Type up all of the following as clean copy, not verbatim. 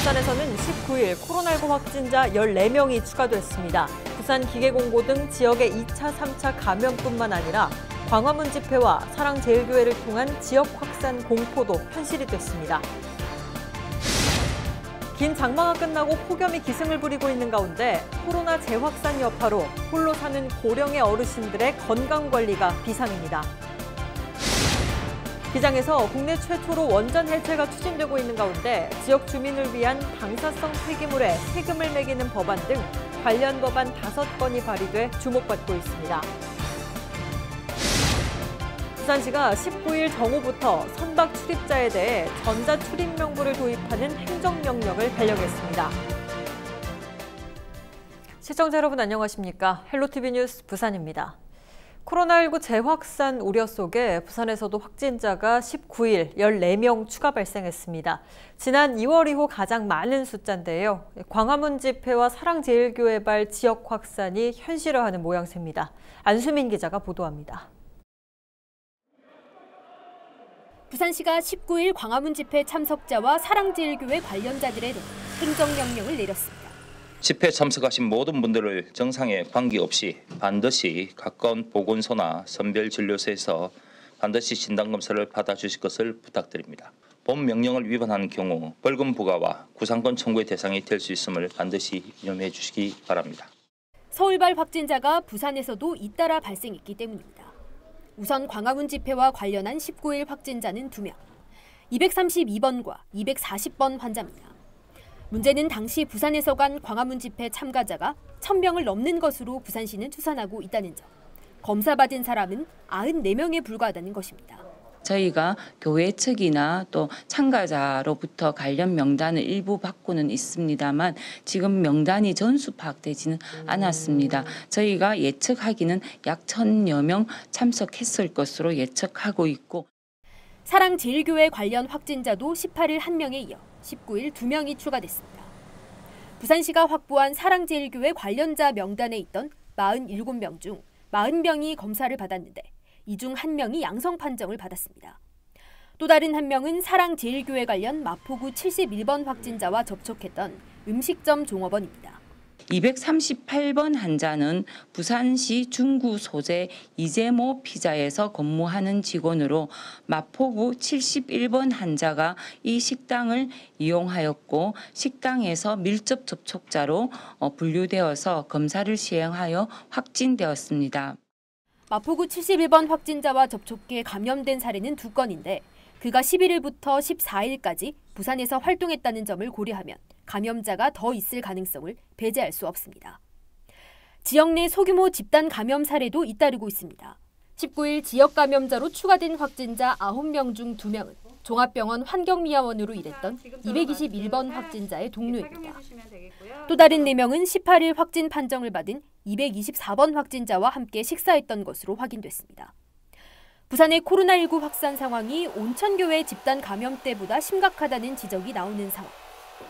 부산에서는 19일 코로나19 확진자 14명이 추가됐습니다. 부산 기계공고 등 지역의 2차, 3차 감염뿐만 아니라 광화문 집회와 사랑제일교회를 통한 지역 확산 공포도 현실이 됐습니다. 긴 장마가 끝나고 폭염이 기승을 부리고 있는 가운데 코로나 재확산 여파로 홀로 사는 고령의 어르신들의 건강관리가 비상입니다. 기장에서 국내 최초로 원전 해체가 추진되고 있는 가운데 지역 주민을 위한 방사성 폐기물에 세금을 매기는 법안 등 관련 법안 5건이 발의돼 주목받고 있습니다. 부산시가 19일 정오부터 선박 출입자에 대해 전자출입 명부를 도입하는 행정명령을 발령했습니다. 시청자 여러분 안녕하십니까? 헬로티비 뉴스 부산입니다. 코로나19 재확산 우려 속에 부산에서도 확진자가 19일 14명 추가 발생했습니다. 지난 2월 이후 가장 많은 숫자인데요. 광화문 집회와 사랑제일교회발 지역 확산이 현실화하는 모양새입니다. 안수민 기자가 보도합니다. 부산시가 19일 광화문 집회 참석자와 사랑제일교회 관련자들에 대해 행정명령을 내렸습니다. 집회 참석하신 모든 분들을 정상에 관계없이 반드시 가까운 보건소나 선별진료소에서 반드시 진단검사를 받아주실 것을 부탁드립니다. 본 명령을 위반하는 경우 벌금 부과와 구상권 청구의 대상이 될 수 있음을 반드시 유념해 주시기 바랍니다. 서울발 확진자가 부산에서도 잇따라 발생했기 때문입니다. 우선 광화문 집회와 관련한 19일 확진자는 2명, 232번과 240번 환자입니다. 문제는 당시 부산에서 간 광화문 집회 참가자가 1000명을 넘는 것으로 부산시는 추산하고 있다는 점. 검사받은 사람은 94명에 불과하다는 것입니다. 저희가 교회 측이나 또 참가자로부터 관련 명단을 일부 받고는 있습니다만 지금 명단이 전수 파악되지는 않았습니다. 저희가 예측하기는 약 1000여 명 참석했을 것으로 예측하고 있고. 사랑제일교회 관련 확진자도 18일 1명에 이어 19일 2명이 추가됐습니다. 부산시가 확보한 사랑제일교회 관련자 명단에 있던 47명 중 40명이 검사를 받았는데 이 중 1명이 양성 판정을 받았습니다. 또 다른 1명은 사랑제일교회 관련 마포구 71번 확진자와 접촉했던 음식점 종업원입니다. 238번 환자는 부산시 중구 소재 이재모 피자에서 근무하는 직원으로 마포구 71번 환자가 이 식당을 이용하였고 식당에서 밀접 접촉자로 분류되어서 검사를 시행하여 확진되었습니다. 마포구 71번 확진자와 접촉해 감염된 사례는 2건인데 그가 11일부터 14일까지 부산에서 활동했다는 점을 고려하면 감염자가 더 있을 가능성을 배제할 수 없습니다. 지역 내 소규모 집단 감염 사례도 잇따르고 있습니다. 19일 지역 감염자로 추가된 확진자 9명 중 2명은 종합병원 환경미화원으로 일했던 221번 확진자의 동료입니다. 또 다른 4명은 18일 확진 판정을 받은 224번 확진자와 함께 식사했던 것으로 확인됐습니다. 부산의 코로나19 확산 상황이 온천교회 집단 감염 때보다 심각하다는 지적이 나오는 상황.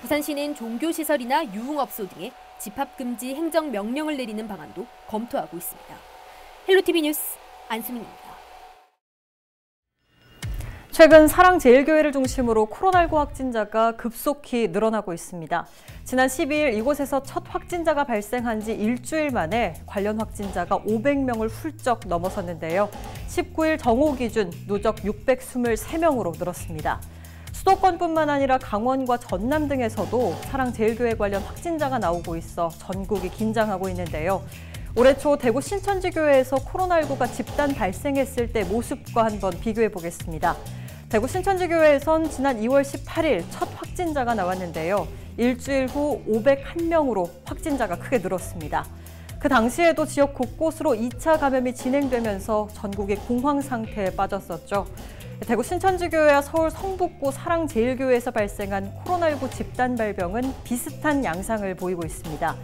부산시는 종교시설이나 유흥업소 등에 집합금지 행정명령을 내리는 방안도 검토하고 있습니다. 헬로티비 뉴스 안수민입니다. 최근 사랑제일교회를 중심으로 코로나19 확진자가 급속히 늘어나고 있습니다. 지난 12일 이곳에서 첫 확진자가 발생한 지 일주일 만에 관련 확진자가 500명을 훌쩍 넘어섰는데요. 19일 정오 기준 누적 623명으로 늘었습니다. 수도권뿐만 아니라 강원과 전남 등에서도 사랑제일교회 관련 확진자가 나오고 있어 전국이 긴장하고 있는데요. 올해 초 대구 신천지교회에서 코로나19가 집단 발생했을 때 모습과 한번 비교해 보겠습니다. 대구 신천지교회에선 지난 2월 18일 첫 확진자가 나왔는데요. 일주일 후 501명으로 확진자가 크게 늘었습니다. 그 당시에도 지역 곳곳으로 2차 감염이 진행되면서 전국이 공황 상태에 빠졌었죠. 대구 신천지교회와 서울 성북구 사랑제일교회에서 발생한 코로나19 집단 발병은 비슷한 양상을 보이고 있습니다.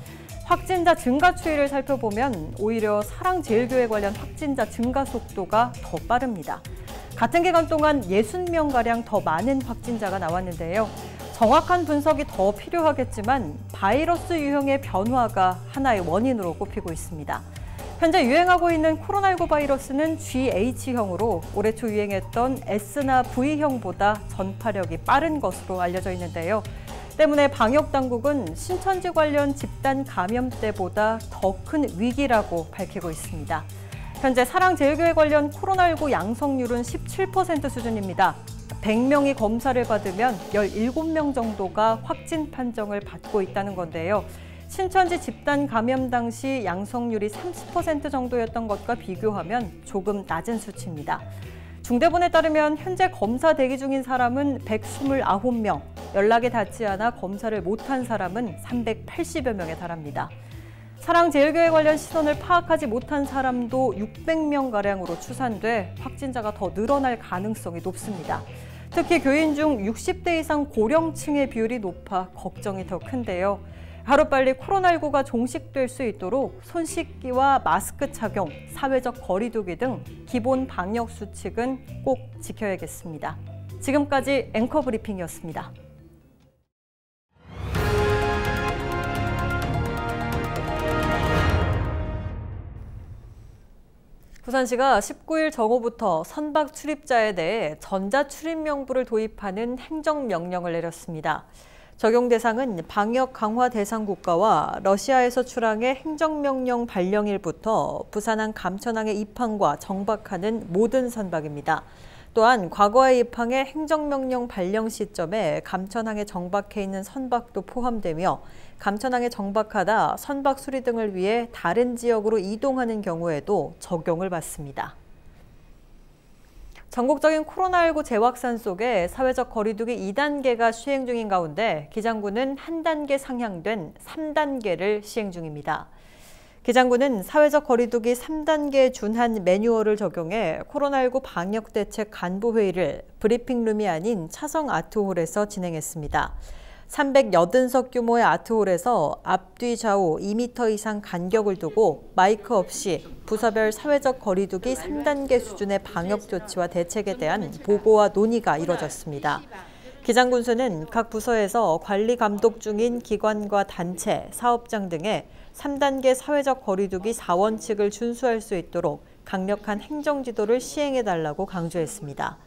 확진자 증가 추이를 살펴보면 오히려 사랑제일교회 관련 확진자 증가 속도가 더 빠릅니다. 같은 기간 동안 60명가량 더 많은 확진자가 나왔는데요. 정확한 분석이 더 필요하겠지만 바이러스 유형의 변화가 하나의 원인으로 꼽히고 있습니다. 현재 유행하고 있는 코로나19 바이러스는 GH형으로 올해 초 유행했던 S나 V형보다 전파력이 빠른 것으로 알려져 있는데요. 때문에 방역당국은 신천지 관련 집단 감염 때보다 더 큰 위기라고 밝히고 있습니다. 현재 사랑제일교회 관련 코로나19 양성률은 17% 수준입니다. 100명이 검사를 받으면 17명 정도가 확진 판정을 받고 있다는 건데요. 신천지 집단 감염 당시 양성률이 30% 정도였던 것과 비교하면 조금 낮은 수치입니다. 중대본에 따르면 현재 검사 대기 중인 사람은 129명, 연락이 닿지 않아 검사를 못한 사람은 380여 명에 달합니다. 사랑제일교회 관련 신원을 파악하지 못한 사람도 600명가량으로 추산돼 확진자가 더 늘어날 가능성이 높습니다. 특히 교인 중 60대 이상 고령층의 비율이 높아 걱정이 더 큰데요. 하루빨리 코로나19가 종식될 수 있도록 손 씻기와 마스크 착용, 사회적 거리 두기 등 기본 방역 수칙은 꼭 지켜야겠습니다. 지금까지 앵커 브리핑이었습니다. 부산시가 19일 정오부터 선박 출입자에 대해 전자출입명부를 도입하는 행정명령을 내렸습니다. 적용 대상은 방역 강화 대상 국가와 러시아에서 출항해 행정명령 발령일부터 부산항 감천항에 입항과 정박하는 모든 선박입니다. 또한 과거에 입항해 행정명령 발령 시점에 감천항에 정박해 있는 선박도 포함되며 감천항에 정박하다 선박 수리 등을 위해 다른 지역으로 이동하는 경우에도 적용을 받습니다. 전국적인 코로나19 재확산 속에 사회적 거리 두기 2단계가 시행 중인 가운데 기장군은 한 단계 상향된 3단계를 시행 중입니다. 기장군은 사회적 거리 두기 3단계에 준한 매뉴얼을 적용해 코로나19 방역대책 간부회의를 브리핑룸이 아닌 차성 아트홀에서 진행했습니다. 380석 규모의 아트홀에서 앞뒤 좌우 2m 이상 간격을 두고 마이크 없이 부서별 사회적 거리 두기 3단계 수준의 방역 조치와 대책에 대한 보고와 논의가 이뤄졌습니다. 기장군수는 각 부서에서 관리 감독 중인 기관과 단체, 사업장 등에 3단계 사회적 거리 두기 4원칙을 준수할 수 있도록 강력한 행정지도를 시행해달라고 강조했습니다.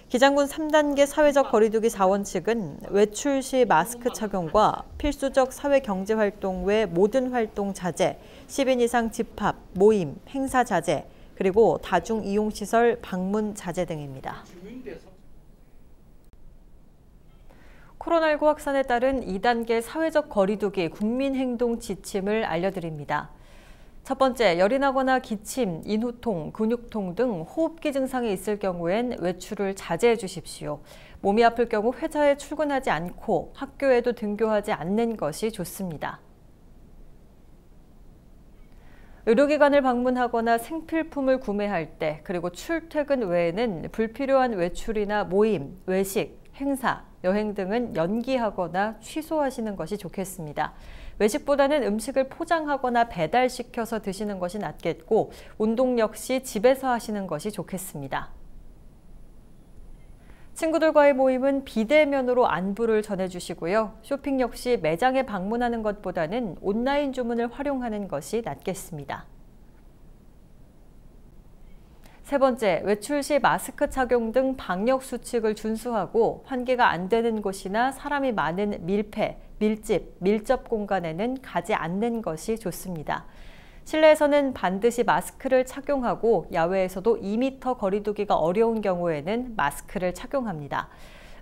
기장군 3단계 사회적 거리두기 4원칙은 외출 시 마스크 착용과 필수적 사회경제활동 외 모든 활동 자제, 10인 이상 집합, 모임, 행사 자제, 그리고 다중이용시설 방문 자제 등입니다. 코로나19 확산에 따른 2단계 사회적 거리두기 국민행동 지침을 알려드립니다. 첫 번째, 열이 나거나 기침, 인후통, 근육통 등 호흡기 증상이 있을 경우엔 외출을 자제해 주십시오. 몸이 아플 경우 회사에 출근하지 않고 학교에도 등교하지 않는 것이 좋습니다. 의료기관을 방문하거나 생필품을 구매할 때, 그리고 출퇴근 외에는 불필요한 외출이나 모임, 외식, 행사, 여행 등은 연기하거나 취소하시는 것이 좋겠습니다. 외식보다는 음식을 포장하거나 배달시켜서 드시는 것이 낫겠고 운동 역시 집에서 하시는 것이 좋겠습니다. 친구들과의 모임은 비대면으로 안부를 전해주시고요. 쇼핑 역시 매장에 방문하는 것보다는 온라인 주문을 활용하는 것이 낫겠습니다. 세 번째, 외출 시 마스크 착용 등 방역 수칙을 준수하고 환기가 안 되는 곳이나 사람이 많은 밀폐, 밀집, 밀접 공간에는 가지 않는 것이 좋습니다. 실내에서는 반드시 마스크를 착용하고 야외에서도 2m 거리 두기가 어려운 경우에는 마스크를 착용합니다.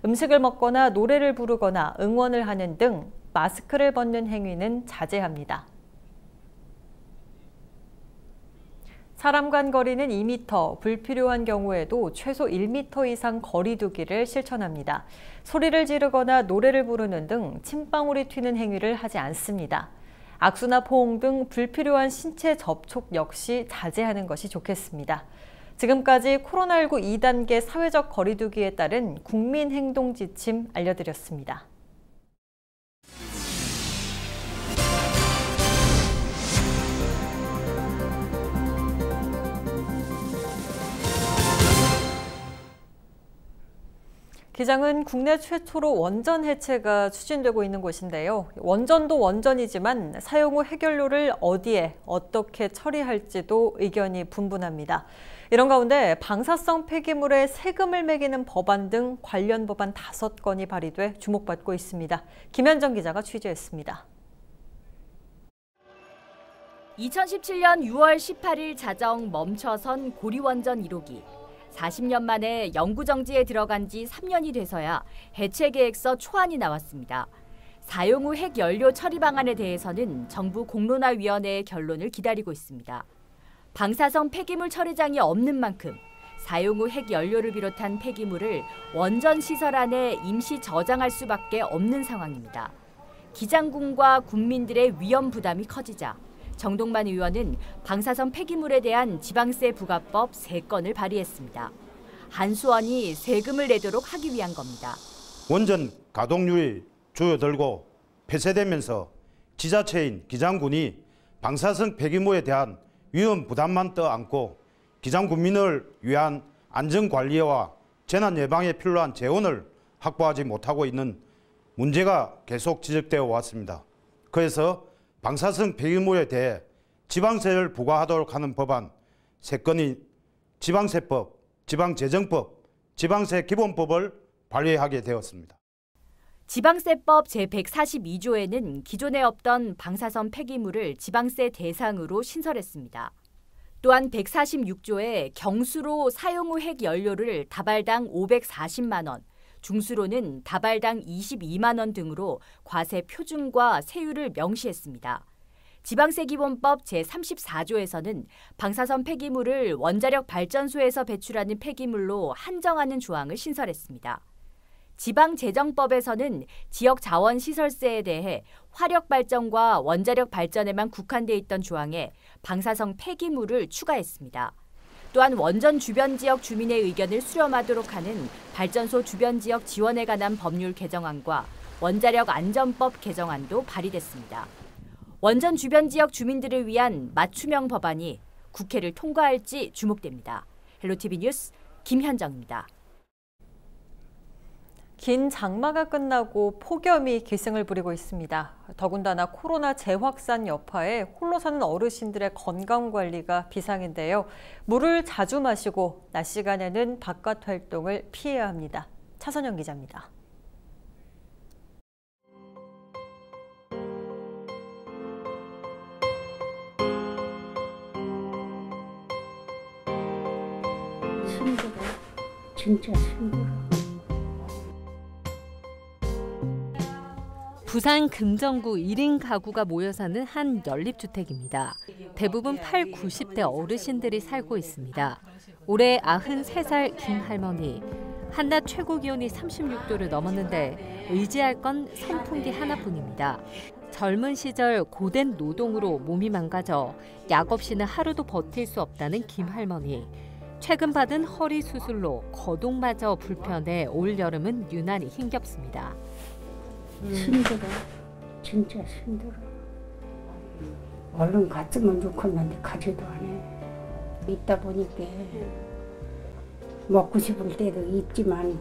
음식을 먹거나 노래를 부르거나 응원을 하는 등 마스크를 벗는 행위는 자제합니다. 사람 간 거리는 2m, 불필요한 경우에도 최소 1m 이상 거리 두기를 실천합니다. 소리를 지르거나 노래를 부르는 등 침방울이 튀는 행위를 하지 않습니다. 악수나 포옹 등 불필요한 신체 접촉 역시 자제하는 것이 좋겠습니다. 지금까지 코로나19 2단계 사회적 거리 두기에 따른 국민 행동 지침 알려드렸습니다. 기장은 국내 최초로 원전 해체가 추진되고 있는 곳인데요. 원전도 원전이지만 사용 후 해결료를 어디에 어떻게 처리할지도 의견이 분분합니다. 이런 가운데 방사성 폐기물에 세금을 매기는 법안 등 관련 법안 5건이 발의돼 주목받고 있습니다. 김현정 기자가 취재했습니다. 2017년 6월 18일 자정 멈춰선 고리원전 1호기. 40년 만에 영구정지에 들어간 지 3년이 돼서야 해체 계획서 초안이 나왔습니다. 사용 후 핵연료 처리 방안에 대해서는 정부 공론화위원회의 결론을 기다리고 있습니다. 방사성 폐기물 처리장이 없는 만큼 사용 후 핵연료를 비롯한 폐기물을 원전 시설 안에 임시 저장할 수밖에 없는 상황입니다. 기장군과 군민들의 위험 부담이 커지자 정동만 의원은 방사성 폐기물에 대한 지방세 부과법 3건을 발의했습니다. 한수원이 세금을 내도록 하기 위한 겁니다. 원전 가동률이 줄어들고 폐쇄되면서 지자체인 기장군이 방사성 폐기물에 대한 위험 부담만 떠안고 기장군민을 위한 안전관리와 재난 예방에 필요한 재원을 확보하지 못하고 있는 문제가 계속 지적되어 왔습니다. 그래서 방사성 폐기물에 대해 지방세를 부과하도록 하는 법안 3건이 지방세법, 지방재정법, 지방세기본법을 발의하게 되었습니다. 지방세법 제142조에는 기존에 없던 방사성 폐기물을 지방세 대상으로 신설했습니다. 또한 146조에 경수로 사용 후 핵연료를 다발당 540만 원, 중수로는 다발당 22만 원 등으로 과세 표준과 세율을 명시했습니다. 지방세기본법 제34조에서는 방사성 폐기물을 원자력 발전소에서 배출하는 폐기물로 한정하는 조항을 신설했습니다. 지방재정법에서는 지역자원시설세에 대해 화력발전과 원자력 발전에만 국한돼 있던 조항에 방사성 폐기물을 추가했습니다. 또한 원전 주변 지역 주민의 의견을 수렴하도록 하는 발전소 주변 지역 지원에 관한 법률 개정안과 원자력 안전법 개정안도 발의됐습니다. 원전 주변 지역 주민들을 위한 맞춤형 법안이 국회를 통과할지 주목됩니다. 헬로티비 뉴스 김현정입니다. 긴 장마가 끝나고 폭염이 기승을 부리고 있습니다. 더군다나 코로나 재확산 여파에 홀로 사는 어르신들의 건강관리가 비상인데요. 물을 자주 마시고 낮 시간에는 바깥 활동을 피해야 합니다. 차선영 기자입니다. 힘들어. 진짜 힘들어. 부산 금정구 1인 가구가 모여 사는 한 연립주택입니다. 대부분 8, 90대 어르신들이 살고 있습니다. 올해 93살 김할머니. 한낮 최고 기온이 36도를 넘었는데 의지할 건 선풍기 하나뿐입니다. 젊은 시절 고된 노동으로 몸이 망가져 약 없이는 하루도 버틸 수 없다는 김할머니. 최근 받은 허리 수술로 거동마저 불편해 올 여름은 유난히 힘겹습니다. 힘들어. 진짜 힘들어. 얼른 갔으면 좋겠는데 가지도 않아. 있다 보니까 먹고 싶을 때도 있지만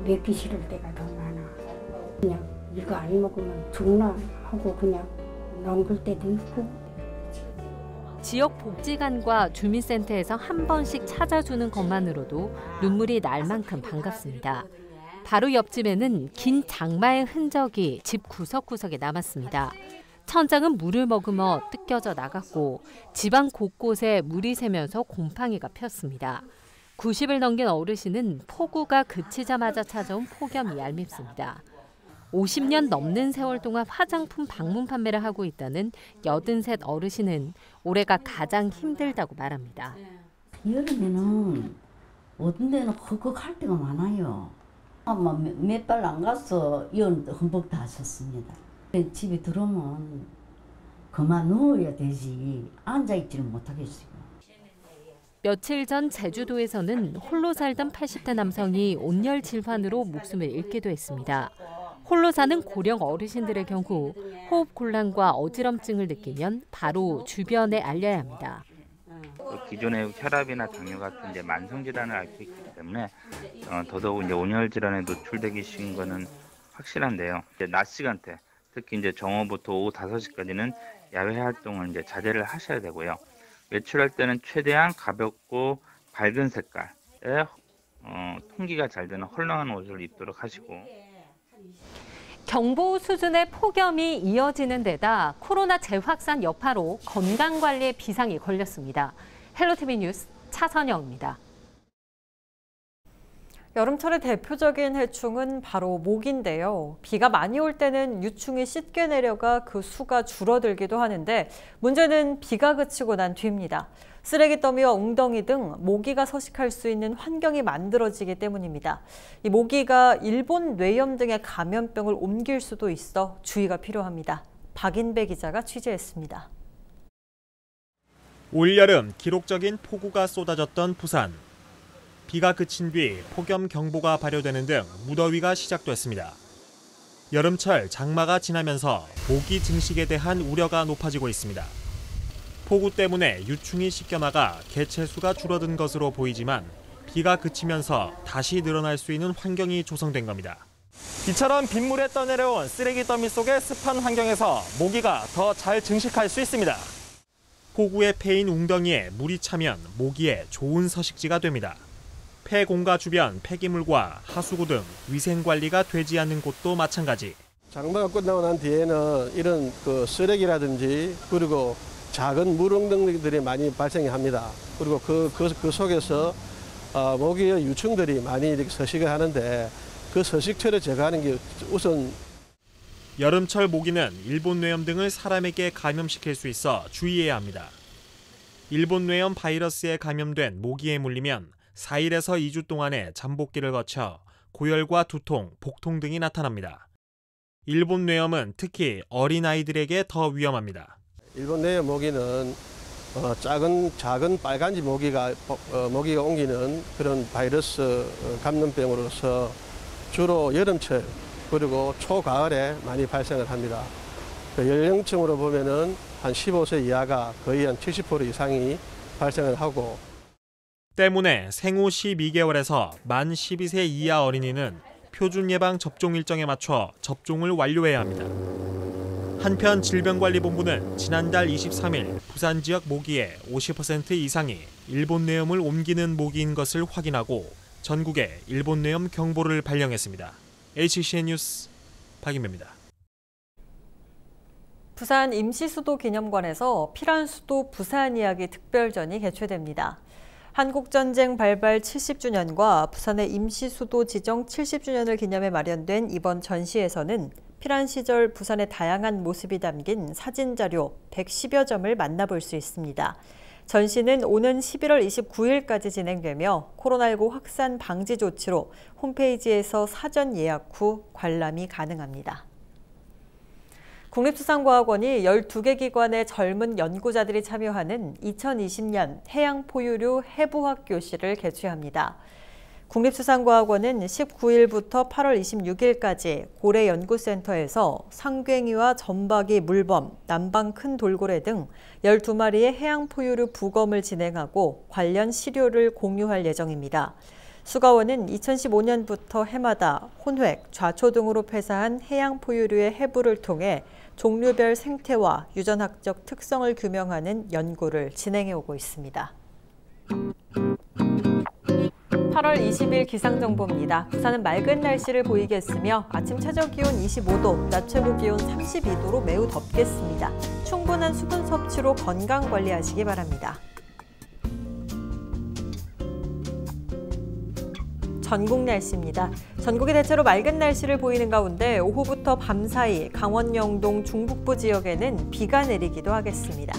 먹기 싫을 때가 더 많아. 그냥 이거 안 먹으면 죽나 하고 그냥 넘길 때도 있고. 지역 복지관과 주민센터에서 한 번씩 찾아주는 것만으로도 눈물이 날 만큼 반갑습니다. 바로 옆집에는 긴 장마의 흔적이 집 구석구석에 남았습니다. 천장은 물을 머금어 뜯겨져 나갔고 집안 곳곳에 물이 새면서 곰팡이가 폈습니다. 90을 넘긴 어르신은 폭우가 그치자마자 찾아온 폭염이 얄밉습니다. 50년 넘는 세월 동안 화장품 방문 판매를 하고 있다는 83 어르신은 올해가 가장 힘들다고 말합니다. 여름에는 어떤 데는 헉헉할 때가 많아요. 아마 몇 발 안 가서 이혼 흠뻑 다 썼습니다. 집에 들어오면 그만 누워야 되지 앉아있지는 못하겠어요. 며칠 전 제주도에서는 홀로 살던 80대 남성이 온열 질환으로 목숨을 잃기도 했습니다. 홀로 사는 고령 어르신들의 경우 호흡 곤란과 어지럼증을 느끼면 바로 주변에 알려야 합니다. 기존의 혈압이나 당뇨 같은 이제 만성 질환을 앓고 있기 때문에 더더욱 이제 온열 질환에 노출되기 쉬운 거는 확실한데요. 이제 낮 시간대, 특히 이제 정오부터 오후 5시까지는 야외 활동을 이제 자제를 하셔야 되고요. 외출할 때는 최대한 가볍고 밝은 색깔의 통기가 잘 되는 헐렁한 옷을 입도록 하시고. 경보 수준의 폭염이 이어지는 데다 코로나 재확산 여파로 건강관리에 비상이 걸렸습니다. 헬로티비 뉴스 차선영입니다. 여름철의 대표적인 해충은 바로 모기인데요. 비가 많이 올 때는 유충이 씻게 내려가 그 수가 줄어들기도 하는데 문제는 비가 그치고 난 뒤입니다. 쓰레기 더미와 웅덩이 등 모기가 서식할 수 있는 환경이 만들어지기 때문입니다. 이 모기가 일본 뇌염 등의 감염병을 옮길 수도 있어 주의가 필요합니다. 박인배 기자가 취재했습니다. 올여름 기록적인 폭우가 쏟아졌던 부산. 비가 그친 뒤 폭염 경보가 발효되는 등 무더위가 시작됐습니다. 여름철 장마가 지나면서 모기 증식에 대한 우려가 높아지고 있습니다. 폭우 때문에 유충이 씻겨나가 개체수가 줄어든 것으로 보이지만 비가 그치면서 다시 늘어날 수 있는 환경이 조성된 겁니다. 비처럼 빗물에 떠내려온 쓰레기 더미 속의 습한 환경에서 모기가 더 잘 증식할 수 있습니다. 폭우에 패인 웅덩이에 물이 차면 모기의 좋은 서식지가 됩니다. 폐공가 주변 폐기물과 하수구 등 위생 관리가 되지 않는 곳도 마찬가지. 장마가 끝나고 난 뒤에는 이런 쓰레기라든지 그리고 작은 물웅덩이들이 많이 발생이 합니다. 그리고 그 속에서 모기의 유충들이 많이 이렇게 서식을 하는데 그 서식처를 제거하는 게 우선. 여름철 모기는 일본 뇌염 등을 사람에게 감염시킬 수 있어 주의해야 합니다. 일본 뇌염 바이러스에 감염된 모기에 물리면 4일에서 2주 동안의 잠복기를 거쳐 고열과 두통, 복통 등이 나타납니다. 일본 뇌염은 특히 어린아이들에게 더 위험합니다. 일본 뇌염 모기는 작은 빨간지 모기가 옮기는 그런 바이러스 감염병으로서 주로 여름철 그리고 초가을에 많이 발생을 합니다. 연령층으로 보면은 한 15세 이하가 거의 한 70% 이상이 발생을 하고. 때문에 생후 12개월에서 만 12세 이하 어린이는 표준 예방 접종 일정에 맞춰 접종을 완료해야 합니다. 한편 질병관리본부는 지난달 23일 부산 지역 모기의 50% 이상이 일본 뇌염을 옮기는 모기인 것을 확인하고 전국에 일본 뇌염 경보를 발령했습니다. HCN 뉴스 박인배입니다. 부산 임시수도 기념관에서 피란수도 부산 이야기 특별전이 개최됩니다. 한국전쟁 발발 70주년과 부산의 임시수도 지정 70주년을 기념해 마련된 이번 전시에서는 피란 시절 부산의 다양한 모습이 담긴 사진자료 110여 점을 만나볼 수 있습니다. 전시는 오는 11월 29일까지 진행되며 코로나19 확산 방지 조치로 홈페이지에서 사전 예약 후 관람이 가능합니다. 국립수산과학원이 12개 기관의 젊은 연구자들이 참여하는 2020년 해양포유류 해부학 교실을 개최합니다. 국립수산과학원은 19일부터 8월 26일까지 고래연구센터에서 상괭이와 점박이 물범, 남방 큰 돌고래 등 12마리의 해양포유류 부검을 진행하고 관련 시료를 공유할 예정입니다. 수가원은 2015년부터 해마다 혼획, 좌초 등으로 폐사한 해양포유류의 해부를 통해 종류별 생태와 유전학적 특성을 규명하는 연구를 진행해오고 있습니다. 8월 20일 기상정보입니다. 부산은 맑은 날씨를 보이겠으며 아침 최저 기온 25도, 낮 최고 기온 32도로 매우 덥겠습니다. 충분한 수분 섭취로 건강 관리하시기 바랍니다. 전국 날씨입니다. 전국이 대체로 맑은 날씨를 보이는 가운데 오후부터 밤사이 강원 영동 중북부 지역에는 비가 내리기도 하겠습니다.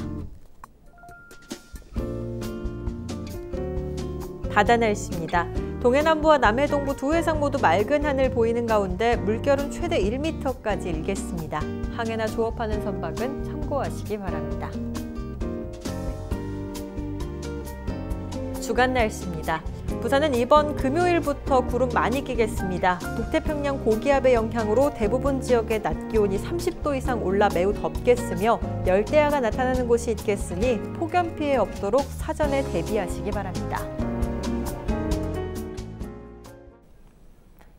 바다 날씨입니다. 동해남부와 남해동부 두 해상 모두 맑은 하늘 보이는 가운데 물결은 최대 1m까지 일겠습니다. 항해나 조업하는 선박은 참고하시기 바랍니다. 주간 날씨입니다. 부산은 이번 금요일부터 구름 많이 끼겠습니다. 북태평양 고기압의 영향으로 대부분 지역의 낮 기온이 30도 이상 올라 매우 덥겠으며 열대야가 나타나는 곳이 있겠으니 폭염 피해 없도록 사전에 대비하시기 바랍니다.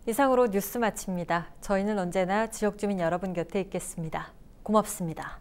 이상으로 뉴스 마칩니다. 저희는 언제나 지역 주민 여러분 곁에 있겠습니다. 고맙습니다.